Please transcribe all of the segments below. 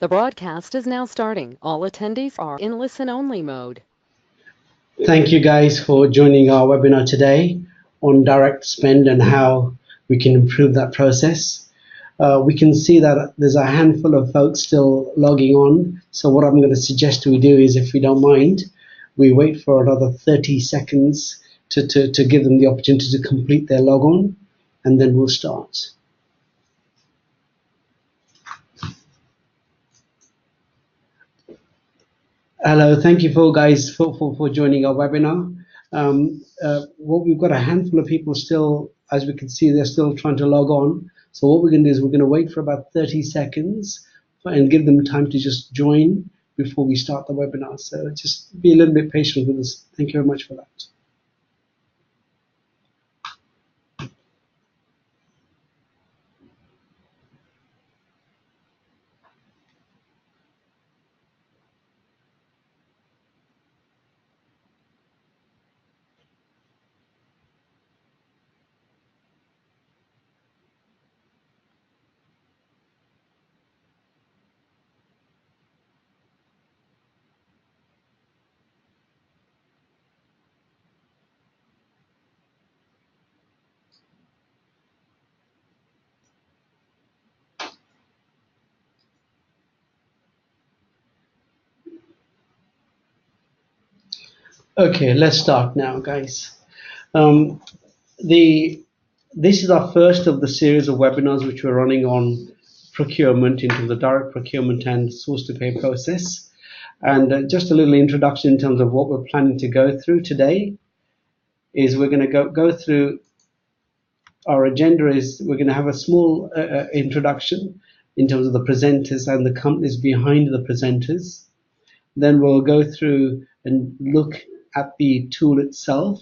The broadcast is now starting. All attendees are in listen-only mode. Thank you guys for joining our webinar today on direct spend and how we can improve that process. We can see that there's a handful of folks still logging on. So what I'm going to suggest we do is, if we don't mind, we wait for another 30 seconds to give them the opportunity to complete their logon, and then we'll start. Hello, thank you for joining our webinar. We've got a handful of people still, as we can see, they're still trying to log on. So what we're going to do is we're going to wait for about 30 seconds and give them time to just join before we start the webinar. So just be a little bit patient with us. Thank you very much for that. Okay, let's start now, guys. This is our first of the series of webinars which we're running on procurement, into the direct procurement and source to pay process. And just a little introduction in terms of what we're planning to go through today is we're going to go through our agenda. Is we're going to have a small introduction in terms of the presenters and the companies behind the presenters. Then we'll go through and look at the tool itself,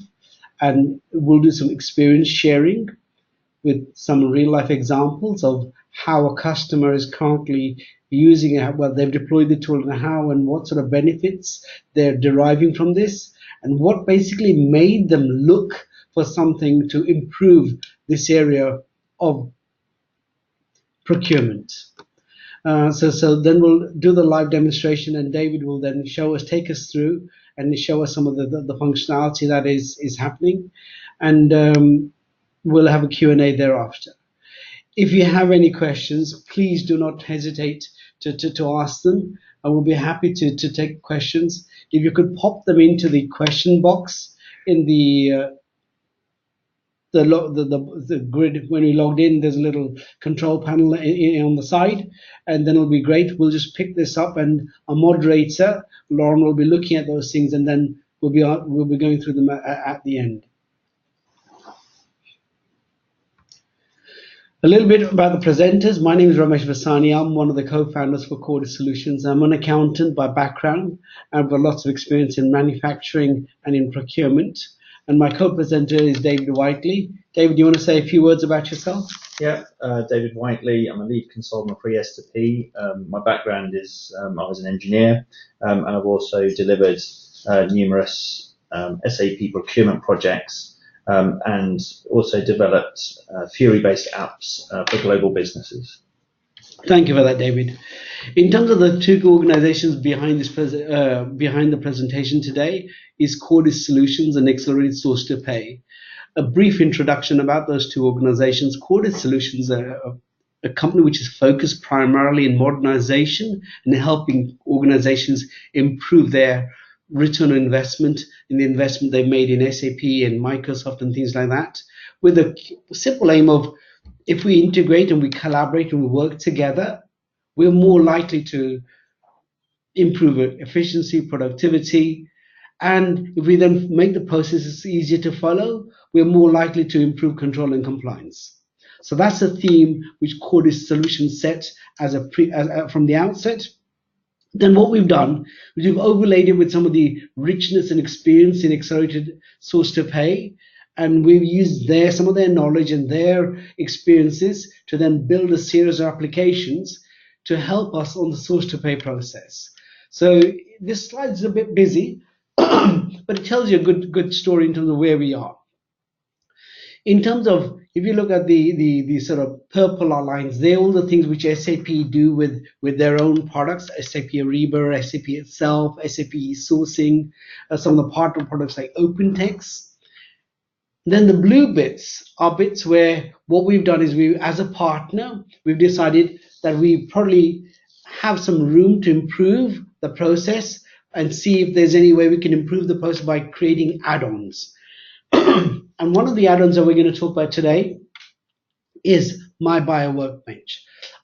and we'll do some experience sharing with some real life examples of how a customer is currently using it, well, they've deployed the tool and how and what sort of benefits they're deriving from this, and what basically made them look for something to improve this area of procurement. So then we'll do the live demonstration, and David will then take us through and show us some of the functionality that is happening, and we'll have a Q&A thereafter. If you have any questions, please do not hesitate to ask them. I will be happy to take questions. If you could pop them into the question box in the grid when we logged in, there's a little control panel on the side, and then it'll be great. We'll just pick this up, and our moderator, Lauren, will be looking at those things, and then we'll be going through them at the end. A little bit about the presenters. My name is Ramesh Vasani. I'm one of the co-founders for Cordis Solutions. I'm an accountant by background. I've got lots of experience in manufacturing and in procurement. And my co-presenter is David Whiteley. David, do you want to say a few words about yourself? Yeah, David Whiteley. I'm a lead consultant for ES2P. My background is I was an engineer, and I've also delivered numerous SAP procurement projects, and also developed Fury-based apps for global businesses. Thank you for that, David. In terms of the two organizations behind behind the presentation today is Cordis Solutions and Accelerated Source to Pay. A brief introduction about those two organizations. Cordis Solutions are a company which is focused primarily in modernization and helping organizations improve their return on investment in the investment they've made in SAP and Microsoft and things like that, with a simple aim of, if we integrate and we collaborate and we work together, we're more likely to improve efficiency, productivity, and if we then make the processes easier to follow, we're more likely to improve control and compliance. So that's a theme which Cordis Solutions set from the outset. Then what we've done is we've overlaid it with some of the richness and experience in Accelerated Source to Pay, and we've used some of their knowledge and their experiences to then build a series of applications to help us on the source to pay process. So this slide is a bit busy, but it tells you a good story in terms of where we are. in terms of, if you look at the sort of purple lines, they're all the things which SAP do with their own products, SAP Ariba, SAP itself, SAP sourcing, some of the partner products like OpenText. Then the blue bits are bits where what we've done is, we, as a partner, we've decided that we probably have some room to improve the process and see if there's any way we can improve the process by creating add-ons. And one of the add-ons that we're going to talk about today is MyBuyersWorkBench.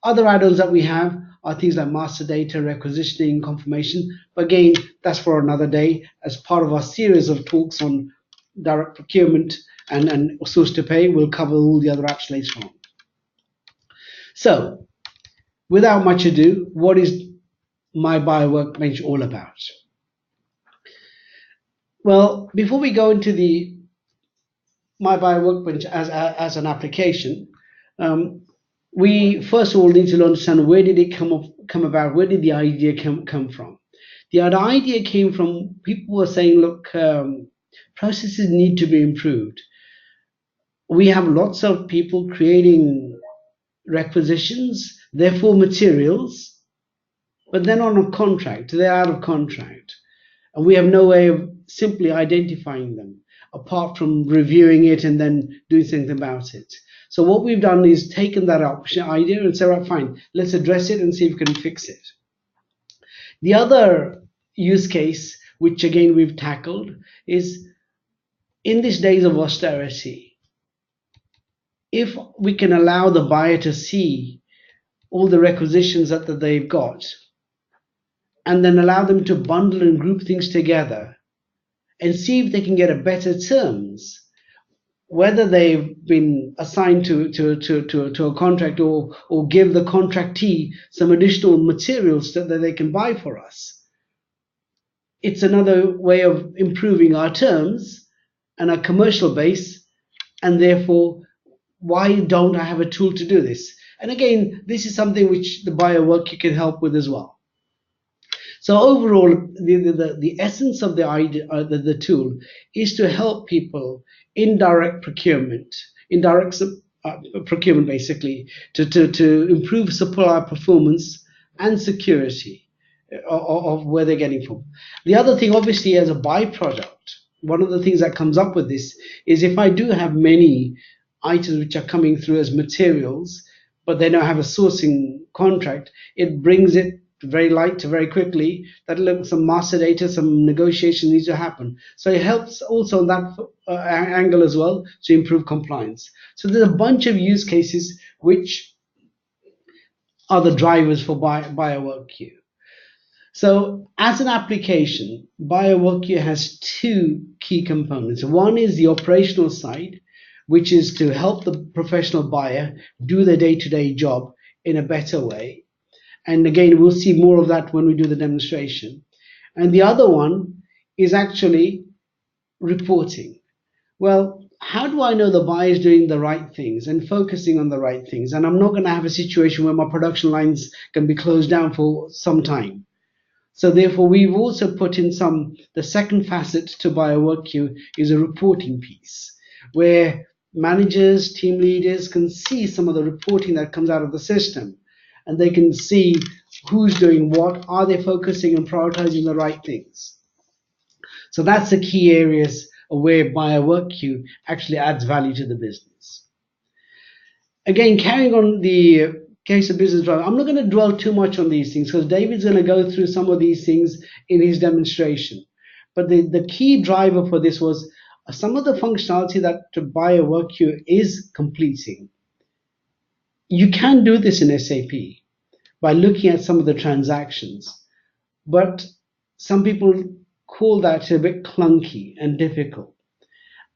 Other add-ons that we have are things like master data, requisitioning, confirmation. But again, that's for another day as part of our series of talks on direct procurement and source to pay. We'll cover all the other apps later on. So, without much ado, what is MyBuyersWorkBench all about? Well, before we go into the MyBuyersWorkBench as an application, we first of all need to understand, where did it come about? Where did the idea come from? The idea came from people were saying, look, processes need to be improved. We have lots of people creating requisitions, therefore materials, but then on a contract, they're out of contract. And we have no way of simply identifying them apart from reviewing it and then doing something about it. So what we've done is taken that idea and said, right, fine, let's address it and see if we can fix it. The other use case, which again we've tackled, is in these days of austerity, if we can allow the buyer to see all the requisitions that they've got, and then allow them to bundle and group things together and see if they can get a better terms, whether they've been assigned to a contract, or give the contractee some additional materials that they can buy for us. It's another way of improving our terms and our commercial base, and therefore, why don't I have a tool to do this? And again, this is something which the buyer work can help with as well. So overall, the essence of the idea, the tool, is to help people in direct procurement, basically, to improve supplier performance and security of where they're getting from. The other thing, obviously, as a byproduct, one of the things that comes up with this is, if I do have many items which are coming through as materials, but they don't have a sourcing contract, it brings it very light to very quickly, that some master data, some negotiation needs to happen. So it helps also on that angle as well to improve compliance. So there's a bunch of use cases which are the drivers for buyer work queue. So as an application, buyer work queue has two key components. One is the operational side, which is to help the professional buyer do their day-to-day job in a better way. And again, we'll see more of that when we do the demonstration. And the other one is actually reporting. Well, how do I know the buyer is doing the right things and focusing on the right things? And I'm not going to have a situation where my production lines can be closed down for some time. So therefore, we've also put in the second facet to buyer work queue is a reporting piece, where managers, team leaders can see some of the reporting that comes out of the system. And they can see who's doing what, are they focusing and prioritizing the right things. So that's the key areas where buyer work queue actually adds value to the business. Again, carrying on the case of business driver, I'm not going to dwell too much on these things because David's going to go through some of these things in his demonstration. But the key driver for this was some of the functionality that buyer work queue is completing. You can do this in SAP by looking at some of the transactions, but some people call that a bit clunky and difficult.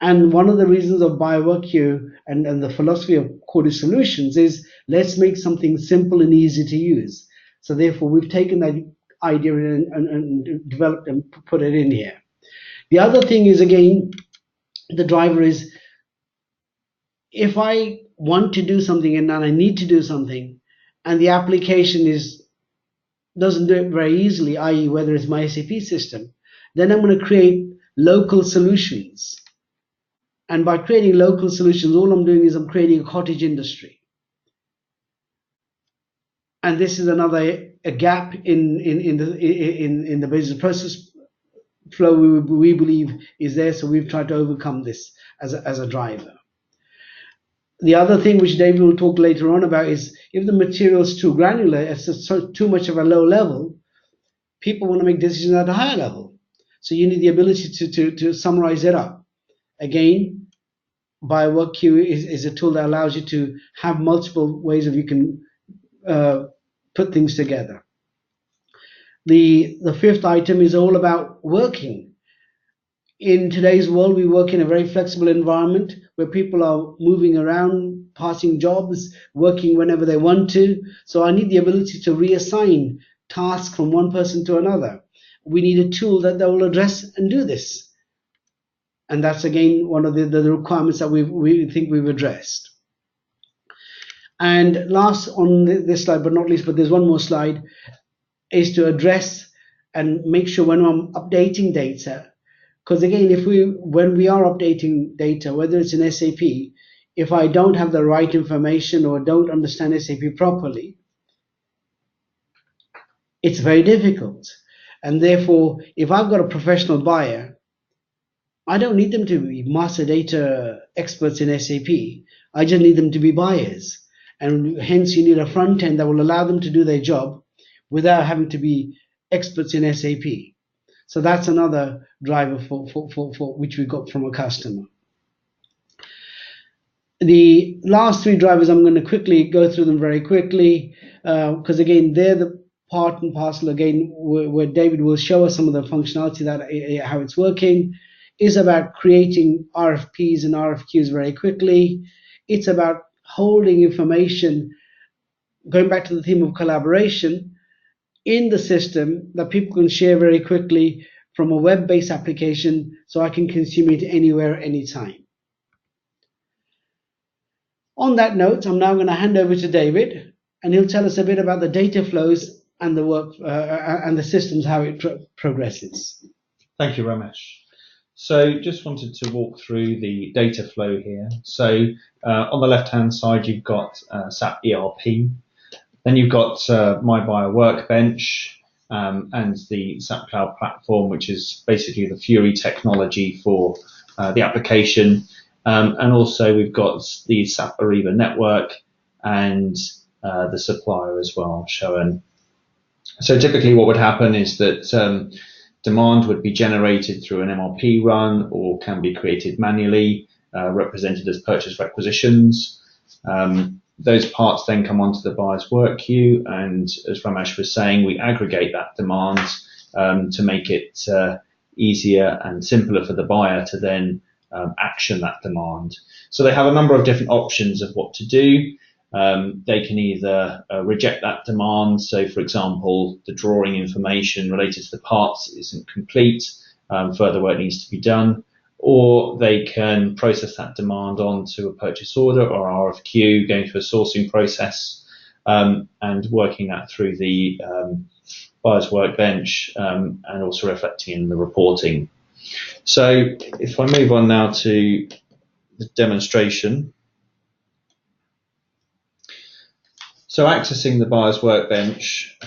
And one of the reasons of buyer work queue and the philosophy of Cordis Solutions is, let's make something simple and easy to use. So therefore, we've taken that idea and developed and put it in here. The other thing is, again, the driver is, if I want to do something and I need to do something, and the application doesn't do it very easily, i.e. whether it's my SAP system, then I'm going to create local solutions. And by creating local solutions, all I'm doing is I'm creating a cottage industry. And this is another a gap in the business process flow we believe is there. So we've tried to overcome this as a driver. The other thing which David will talk later on about is if the material is too granular, it's too much of a low level, people want to make decisions at a higher level. So you need the ability to summarize it up. Again, BuyerWorkQ is a tool that allows you to have multiple ways of you can put things together. The fifth item is all about working. In today's world, we work in a very flexible environment where people are moving around, passing jobs, working whenever they want to. So I need the ability to reassign tasks from one person to another. We need a tool that will address and do this. And that's, again, one of the requirements that we think we've addressed. And last on this slide, but not least, but there's one more slide, is to address and make sure when I'm updating data, because again, when we are updating data, whether it's in SAP, if I don't have the right information or don't understand SAP properly, it's very difficult. And therefore, if I've got a professional buyer, I don't need them to be master data experts in SAP. I just need them to be buyers. And hence, you need a front end that will allow them to do their job without having to be experts in SAP. So that's another driver for which we got from a customer. The last three drivers, I'm going to quickly go through them very quickly, because again, they're the part and parcel, again, where David will show us some of the functionality, that how it's working. Is about creating RFPs and RFQs very quickly. It's about holding information, going back to the theme of collaboration, in the system that people can share very quickly from a web-based application, so I can consume it anywhere, anytime. On that note, I'm now going to hand over to David, and he'll tell us a bit about the data flows and the work and the systems, how it progresses. Thank you, Ramesh. So just wanted to walk through the data flow here. So on the left-hand side, you've got SAP ERP. Then you've got MyBuyersWorkBench and the SAP Cloud Platform, which is basically the Fury technology for the application. And also we've got the SAP Ariba network and the supplier as well shown. So typically what would happen is that demand would be generated through an MRP run or can be created manually, represented as purchase requisitions. Those parts then come onto the buyer's work queue, and as Ramesh was saying, we aggregate that demand to make it easier and simpler for the buyer to then action that demand. So they have a number of different options of what to do. They can either reject that demand. So, for example, the drawing information related to the parts isn't complete, further work needs to be done. Or they can process that demand onto a purchase order or RFQ, going through a sourcing process and working that through the buyer's workbench and also reflecting in the reporting. So if I move on now to the demonstration. So accessing the buyer's workbench,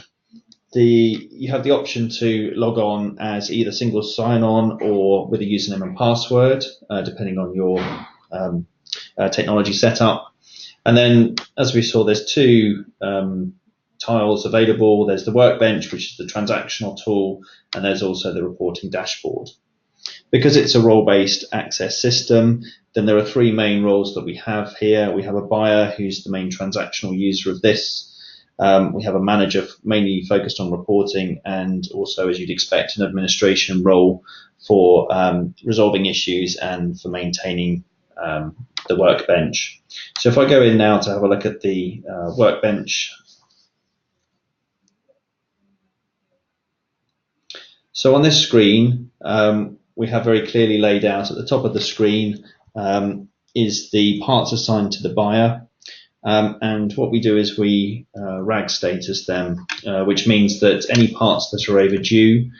you have the option to log on as either single sign-on or with a username and password, depending on your technology setup. And then, as we saw, there's two tiles available. There's the workbench, which is the transactional tool, and there's also the reporting dashboard. Because it's a role-based access system, then there are three main roles that we have here. We have a buyer who's the main transactional user of this. We have a manager mainly focused on reporting, and also, as you'd expect, an administration role for resolving issues and for maintaining the workbench. So if I go in now to have a look at the workbench. So on this screen, we have very clearly laid out at the top of the screen is the parts assigned to the buyer. And what we do is we RAG status them, which means that any parts that are overdue,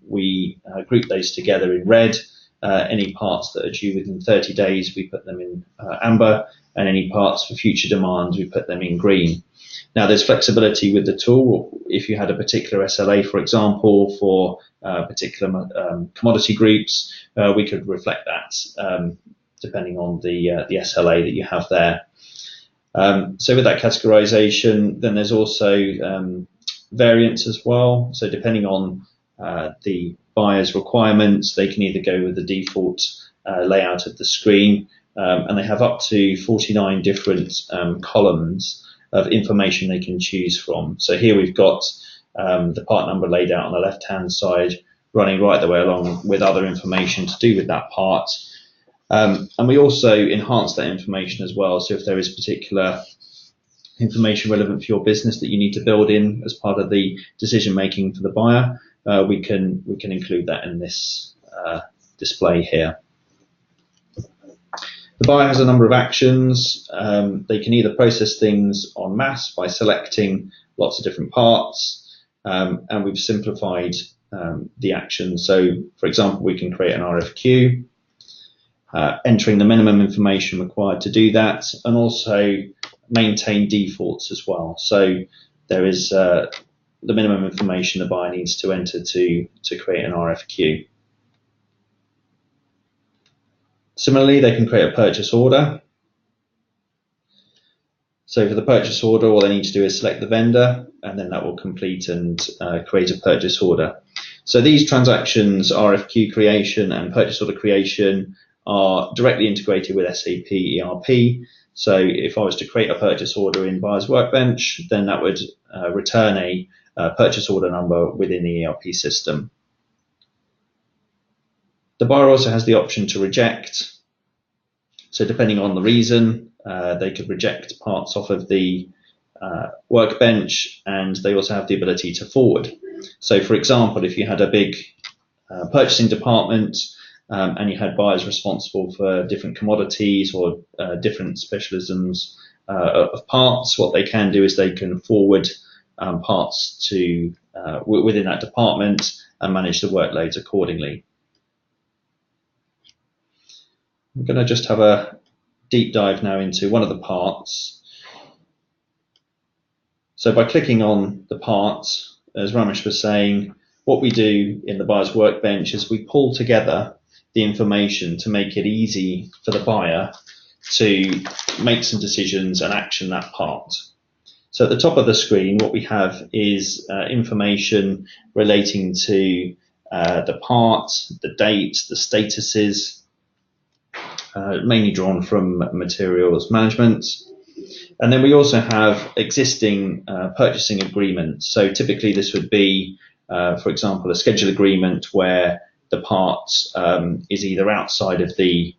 we group those together in red, Any parts that are due within 30 days, we put them in amber, and any parts for future demands, we put them in green. Now, there's flexibility with the tool. If you had a particular SLA, for example, for particular commodity groups, we could reflect that depending on the SLA that you have there. So with that categorization, then there's also variants as well. So depending on the buyer's requirements, they can either go with the default layout of the screen, and they have up to 49 different columns of information they can choose from. So here we've got the part number laid out on the left-hand side, running right the way along with other information to do with that part. And we also enhance that information as well. So if there is particular information relevant for your business that you need to build in as part of the decision making for the buyer, we can include that in this display here. The buyer has a number of actions. They can either process things en masse by selecting lots of different parts, and we've simplified the action. So, for example, we can create an RFQ, entering the minimum information required to do that, and also maintain defaults as well. So there is the minimum information the buyer needs to enter to create an RFQ. Similarly, they can create a purchase order. So for the purchase order, all they need to do is select the vendor, and then that will complete and create a purchase order. So these transactions, RFQ creation and purchase order creation, are directly integrated with SAP ERP. So if I was to create a purchase order in MyBuyersWorkbench, then that would return a purchase order number within the ERP system. The buyer also has the option to reject. So depending on the reason, they could reject parts off of the workbench, and they also have the ability to forward. So for example, if you had a big purchasing department and you had buyers responsible for different commodities or different specialisms of parts, what they can do is they can forward parts to within that department and manage the workloads accordingly. I'm going to just have a deep dive now into one of the parts. So by clicking on the parts, as Ramesh was saying, what we do in the buyer's workbench is we pull together the information to make it easy for the buyer to make some decisions and action that part. So at the top of the screen, what we have is information relating to the part, the date, the statuses, mainly drawn from materials management. And then we also have existing purchasing agreements. So typically this would be, for example, a schedule agreement where the part is either outside of the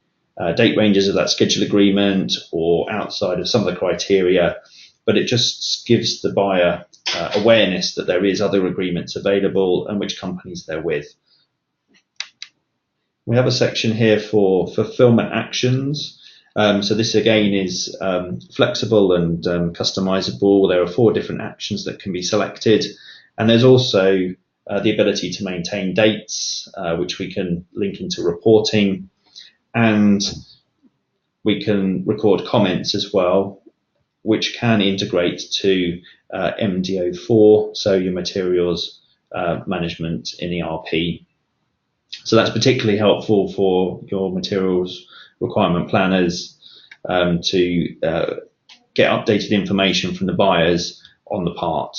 date ranges of that schedule agreement or outside of some of the criteria, but it just gives the buyer awareness that there is other agreements available and which companies they're with. We have a section here for fulfillment actions. So this again is flexible and customizable. There are 4 different actions that can be selected, and there's also the ability to maintain dates, which we can link into reporting, and we can record comments as well, which can integrate to MDO4, so your materials management in ERP. So that's particularly helpful for your materials requirement planners to get updated information from the buyers on the part.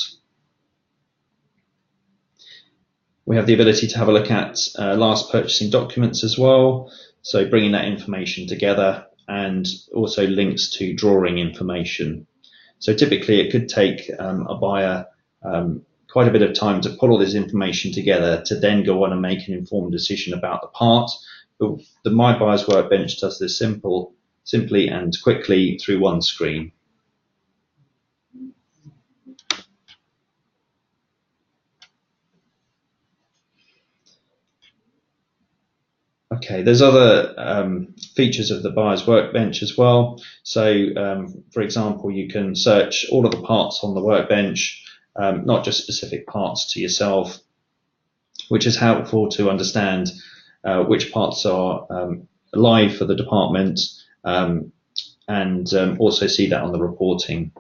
We have the ability to have a look at last purchasing documents as well, so bringing that information together, and also links to drawing information. So typically it could take a buyer quite a bit of time to pull all this information together to then go on and make an informed decision about the part. But the MyBuyersWorkbench does this simply and quickly through one screen. Okay, there's other features of the buyer's workbench as well. So, for example, you can search all of the parts on the workbench, not just specific parts to yourself, which is helpful to understand which parts are live for the department, and also see that on the reporting.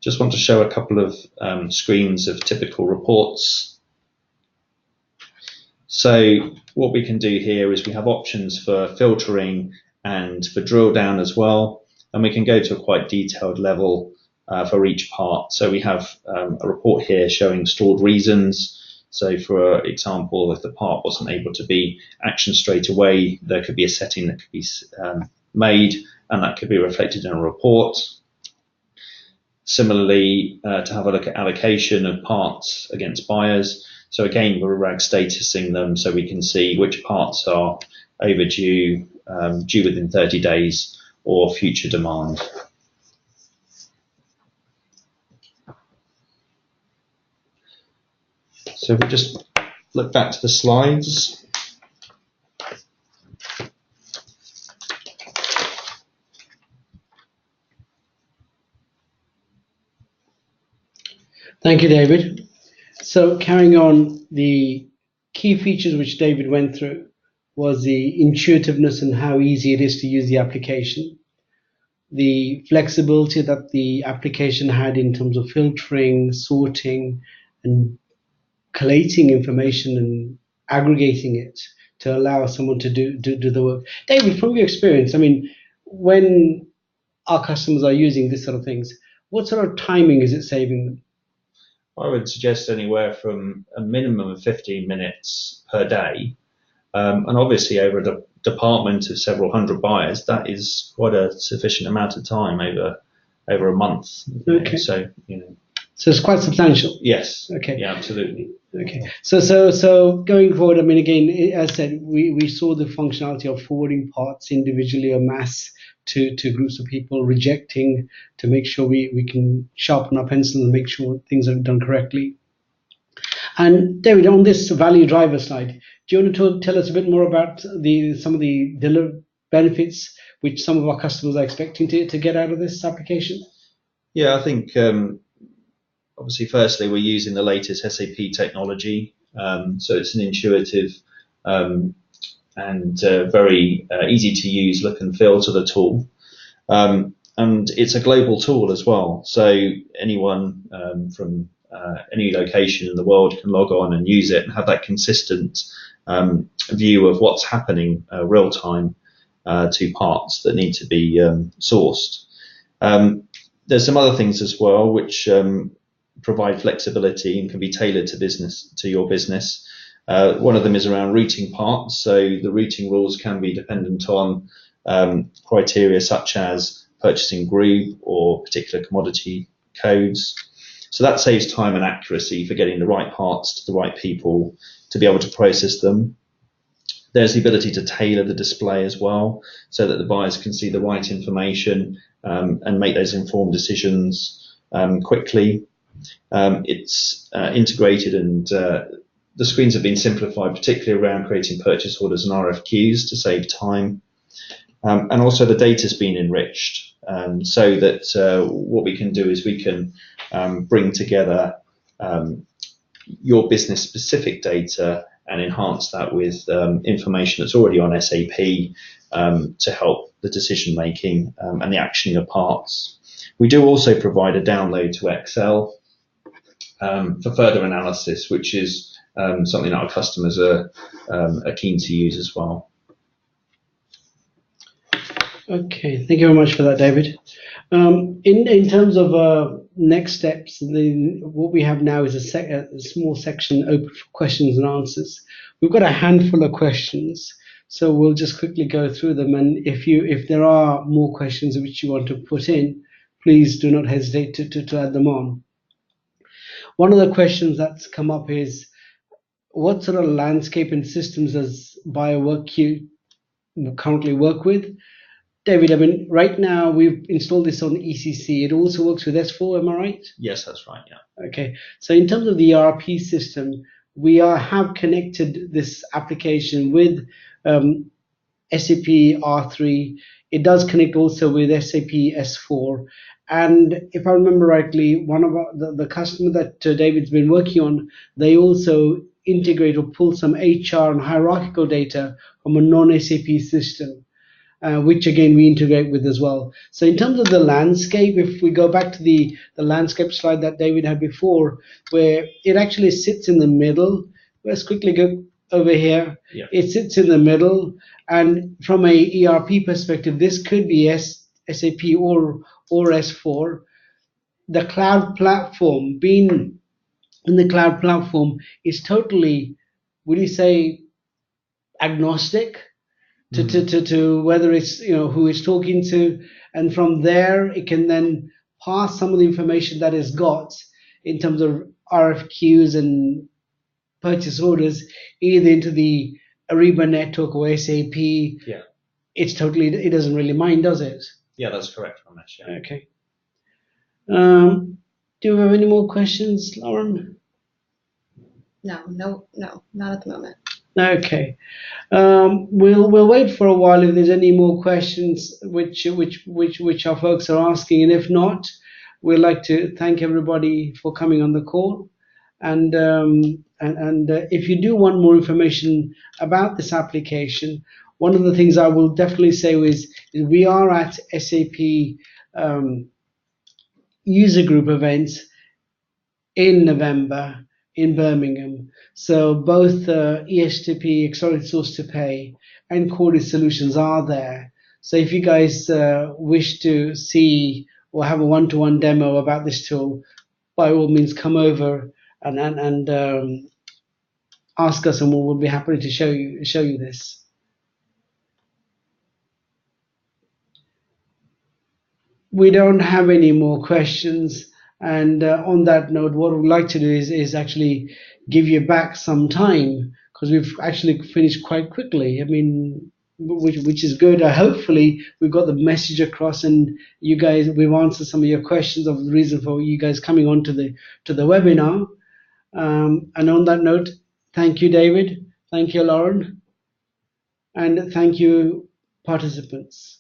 Just want to show a couple of screens of typical reports. So what we can do here is we have options for filtering and for drill down as well, and we can go to a quite detailed level for each part. So we have a report here showing stored reasons. So for example, if the part wasn't able to be actioned straight away, there could be a setting that could be made, and that could be reflected in a report. Similarly, to have a look at allocation of parts against buyers. So again, we're RAG statusing them so we can see which parts are overdue, due within 30 days, or future demand. So if we just look back to the slides. Thank you, David. So carrying on, the key features which David went through was the intuitiveness and how easy it is to use the application, the flexibility that the application had in terms of filtering, sorting, and collating information and aggregating it to allow someone to do the work. David, from your experience, I mean, when our customers are using this sort of things, what sort of timing is it saving them? I would suggest anywhere from a minimum of 15 minutes per day. And obviously over a department of several hundred buyers, that is quite a sufficient amount of time over a month. Okay. So it's quite substantial. Yes. Okay. Yeah, absolutely. Okay. So going forward, I mean, again, as I said, we saw the functionality of forwarding parts individually or mass to groups of people, rejecting to make sure we can sharpen our pencil and make sure things are done correctly. And David, on this value driver slide, do you want to tell us a bit more about some of the benefits which some of our customers are expecting to get out of this application? Yeah, I think obviously, firstly, we're using the latest SAP technology, so it's an intuitive and very easy to use look and feel to the tool. And it's a global tool as well, so anyone from any location in the world can log on and use it and have that consistent view of what's happening real time to parts that need to be sourced. There's some other things as well which provide flexibility and can be tailored to your business. One of them is around routing parts. So the routing rules can be dependent on criteria such as purchasing group or particular commodity codes. So that saves time and accuracy for getting the right parts to the right people to be able to process them. There's the ability to tailor the display as well so that the buyers can see the right information and make those informed decisions quickly. It's integrated, and the screens have been simplified, particularly around creating purchase orders and RFQs to save time. And also the data's been enriched so that what we can do is we can bring together your business specific data and enhance that with information that's already on SAP to help the decision making and the actioning of parts. We do also provide a download to Excel for further analysis, which is something that our customers are keen to use as well. Okay, thank you very much for that, David. In terms of next steps, what we have now is a small section open for questions and answers. We've got a handful of questions, so we'll just quickly go through them. And if there are more questions which you want to put in, please do not hesitate to add them on. One of the questions that's come up is, what sort of landscape and systems does BuyerWorkQ currently work with? David, I mean, right now we've installed this on ECC. It also works with S4, am I right? Yes, that's right, yeah. Okay, so in terms of the ERP system, we have connected this application with SAP R3. It does connect also with SAP S4. And if I remember rightly, one of the customer that David's been working on, they also integrate or pull some HR and hierarchical data from a non-SAP system, which again we integrate with as well. So in terms of the landscape, if we go back to the landscape slide that David had before, where it actually sits in the middle, let's quickly go over here. Yeah. It sits in the middle, and from a ERP perspective, this could be SAP or S4. The cloud platform, being in the cloud platform, is totally, would you say, agnostic to whether it's who it's talking to, and from there it can then pass some of the information that it's got in terms of RFQs and purchase orders either into the Ariba network or SAP. Yeah. It's totally, it doesn't really mind, does it? Yeah, that's correct, Ramesh. Yeah. Okay. Do you have any more questions, Lauren? No, not at the moment. Okay. We'll wait for a while if there's any more questions which our folks are asking, and if not, we'd like to thank everybody for coming on the call. And if you do want more information about this application, one of the things I will definitely say is we are at SAP user group events in November in Birmingham. So both ES2P, Accelerated Source to Pay, and Corded Solutions are there. So if you guys wish to see or have a one-to-one demo about this tool, by all means come over and ask us, and we'll be happy to show you this. We don't have any more questions. And on that note, what we'd like to do is actually give you back some time, because we've actually finished quite quickly. I mean, which is good. Hopefully, we've got the message across, and you guys, we've answered some of your questions of the reason for you guys coming on to the webinar. And on that note, thank you, David. Thank you, Lauren. And thank you, participants.